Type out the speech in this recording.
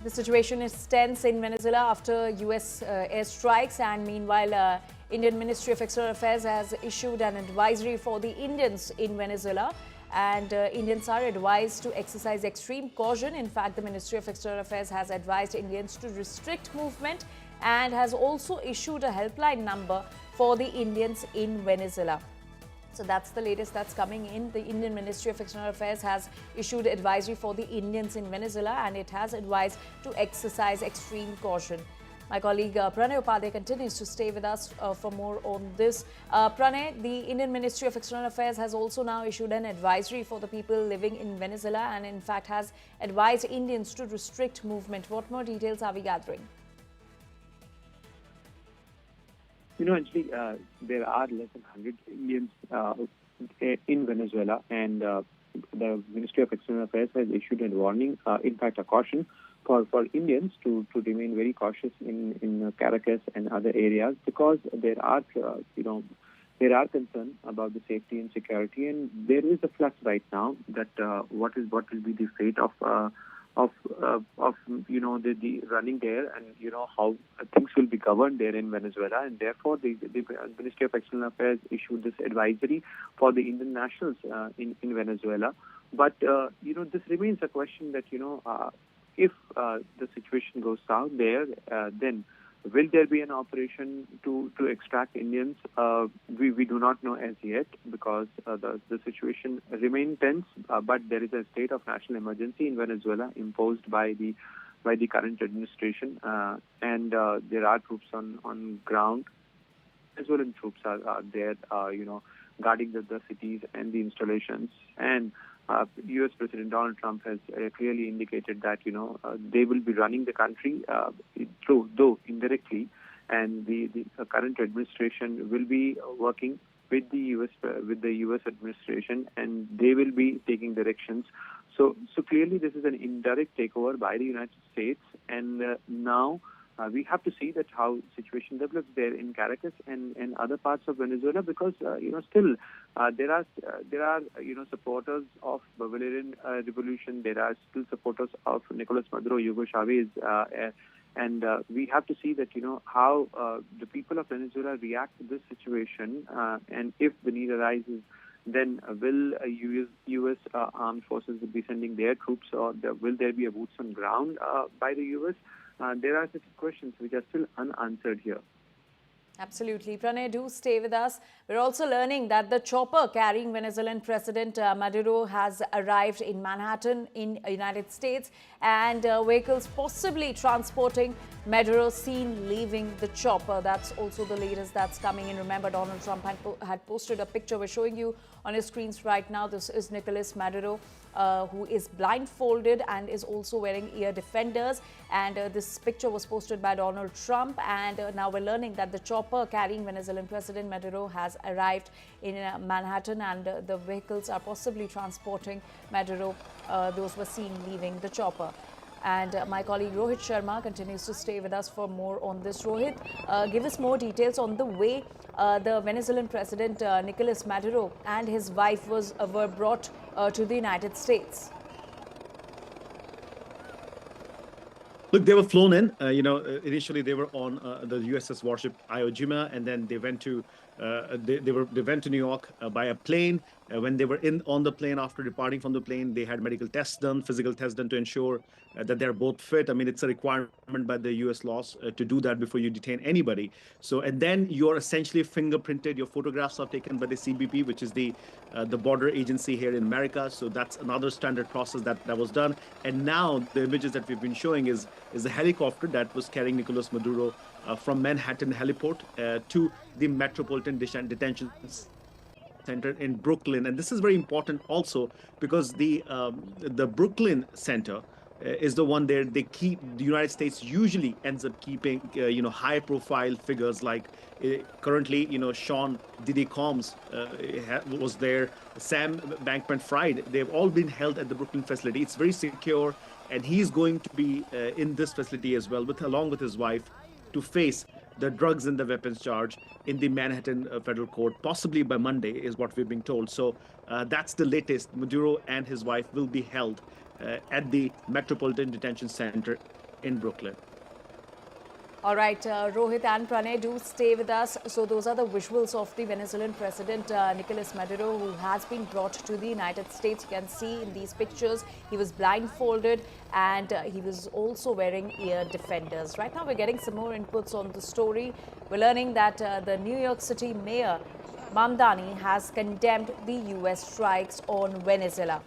The situation is tense in Venezuela after U.S. Airstrikes, and meanwhile, Indian Ministry of External Affairs has issued an advisory for the Indians in Venezuela. And Indians are advised to exercise extreme caution. In fact, the Ministry of External Affairs has advised Indians to restrict movement and has also issued a helpline number for the Indians in Venezuela. So that's the latest that's coming in. The Indian Ministry of External Affairs has issued advisory for the Indians in Venezuela, and it has advised to exercise extreme caution. My colleague Pranay Upadhyay continues to stay with us for more on this. Pranay, the Indian Ministry of External Affairs has also now issued an advisory for the people living in Venezuela and in fact has advised Indians to restrict movement. What more details are we gathering? Anjali, there are less than 100 Indians in Venezuela, and the Ministry of External Affairs has issued a warning, in fact, a caution for Indians to remain very cautious in Caracas and other areas, because there are concerns about the safety and security, and there is a flux right now that what will be the fate of the running there, and how things will be governed there in Venezuela. And therefore the Ministry of External Affairs issued this advisory for the Indian nationals in Venezuela. But this remains a question that if the situation goes south there, then will there be an operation to extract Indians? We do not know as yet, because the situation remains tense. But there is a state of national emergency in Venezuela imposed by the current administration, and there are troops on ground. Venezuelan troops are there, guarding the cities and the installations. And U.S. President Donald Trump has clearly indicated that they will be running the country, though indirectly, and the current administration will be working with the U.S. administration, and they will be taking directions. So clearly, this is an indirect takeover by the United States, and now we have to see that how situation develops there in Caracas and other parts of Venezuela, because still there are supporters of Bolivarian revolution. There are still supporters of Nicolas Maduro, Hugo Chavez, and we have to see that how the people of Venezuela react to this situation, and if the need arises, then will U.S. armed forces be sending their troops, or will there be a boots on ground by the U.S.? There are such questions which are still unanswered here. Absolutely. Pranay, do stay with us. We're also learning that the chopper carrying Venezuelan President Maduro has arrived in Manhattan in the United States, and vehicles possibly transporting Maduro seen leaving the chopper. That's also the latest that's coming in. Remember, Donald Trump had posted a picture. We're showing you on your screens right now. This is Nicolas Maduro, who is blindfolded and is also wearing ear defenders. And this picture was posted by Donald Trump. And now we're learning that the chopper carrying Venezuelan President Maduro has arrived in Manhattan, and the vehicles are possibly transporting Maduro. Those were seen leaving the chopper. And my colleague Rohit Sharma continues to stay with us for more on this. Rohit, give us more details on the way the Venezuelan President Nicolas Maduro and his wife were brought to the United States. Look, they were flown in. Initially they were on the USS warship Iwo Jima, and then they went to they went to New York by a plane. When they were on the plane, after departing from the plane, they had medical tests done, physical tests done to ensure that they're both fit. I mean, it's a requirement by the U.S. laws to do that before you detain anybody. So, and then you're essentially fingerprinted. Your photographs are taken by the CBP, which is the border agency here in America. So that's another standard process that was done. And now the images that we've been showing is a helicopter that was carrying Nicolas Maduro from Manhattan heliport to the Metropolitan Detention Center in Brooklyn. And this is very important also because the Brooklyn Center is the one there they keep. The United States usually ends up keeping high profile figures like currently Sean Diddy Combs was there, Sam Bankman-Fried. They've all been held at the Brooklyn facility. It's very secure, and he's going to be in this facility as well, along with his wife, to face the drugs and the weapons charge in the Manhattan federal court, possibly by Monday, is what we've been told. So that's the latest. Maduro and his wife will be held at the Metropolitan Detention Center in Brooklyn. All right, Rohit and Pranay, do stay with us. So those are the visuals of the Venezuelan President Nicolas Maduro, who has been brought to the United States. You can see in these pictures, he was blindfolded and he was also wearing ear defenders. Right now, we're getting some more inputs on the story. We're learning that the New York City mayor, Mamdani, has condemned the U.S. strikes on Venezuela.